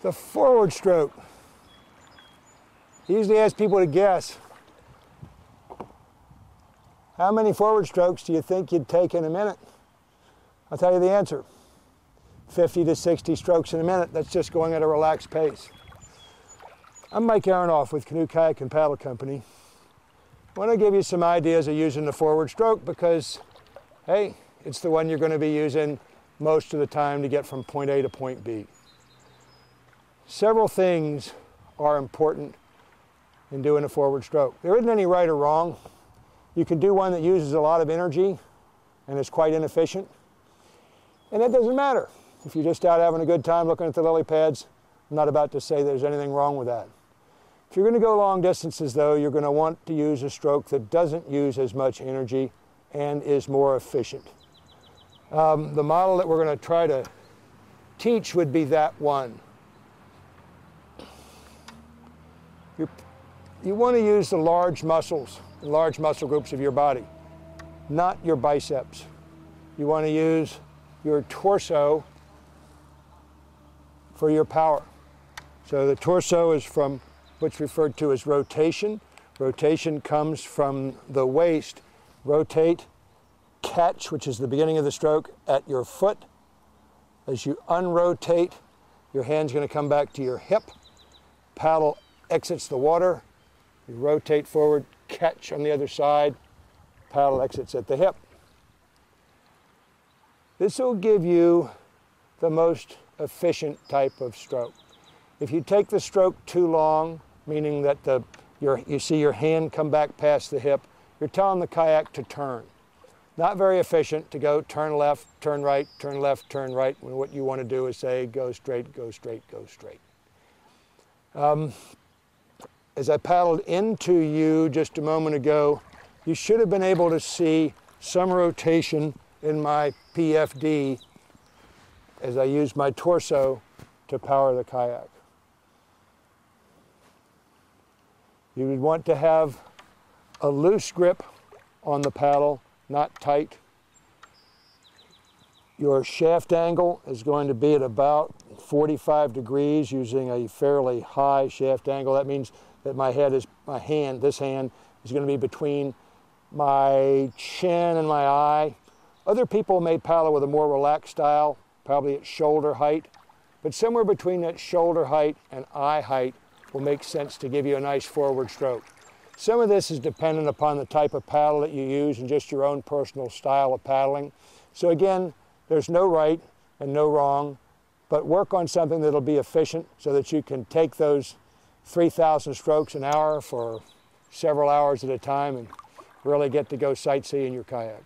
The forward stroke. Usually ask people to guess. How many forward strokes do you think you'd take in a minute? I'll tell you the answer. 50 to 60 strokes in a minute. That's just going at a relaxed pace. I'm Mike Aronoff with Canoe, Kayak, and Paddle Company. I want to give you some ideas of using the forward stroke because, hey, it's the one you're going to be using most of the time to get from point A to point B. Several things are important in doing a forward stroke. There isn't any right or wrong. You can do one that uses a lot of energy and is quite inefficient. And that doesn't matter. If you're just out having a good time looking at the lily pads, I'm not about to say there's anything wrong with that. If you're going to go long distances though, you're going to want to use a stroke that doesn't use as much energy and is more efficient. The model that we're going to try to teach would be that one. You want to use the large muscles, large muscle groups of your body, not your biceps. You want to use your torso for your power. So the torso is from what's referred to as rotation. Rotation comes from the waist. Rotate, catch, which is the beginning of the stroke, at your foot. As you unrotate, your hand's going to come back to your hip. Paddle exits the water. You rotate forward, catch on the other side, paddle exits at the hip. This will give you the most efficient type of stroke. If you take the stroke too long, meaning that you see your hand come back past the hip, you're telling the kayak to turn. Not very efficient to go turn left, turn right, turn left, turn right, when what you want to do is say go straight, go straight, go straight. As I paddled into you just a moment ago, you should have been able to see some rotation in my PFD as I used my torso to power the kayak. You would want to have a loose grip on the paddle, not tight. Your shaft angle is going to be at about 45 degrees using a fairly high shaft angle. That means that this hand is going to be between my chin and my eye. Other people may paddle with a more relaxed style, probably at shoulder height, but somewhere between that shoulder height and eye height will make sense to give you a nice forward stroke. Some of this is dependent upon the type of paddle that you use and just your own personal style of paddling. So again, there's no right and no wrong, but work on something that'll be efficient so that you can take those 3,000 strokes an hour for several hours at a time and really get to go sightseeing your kayak.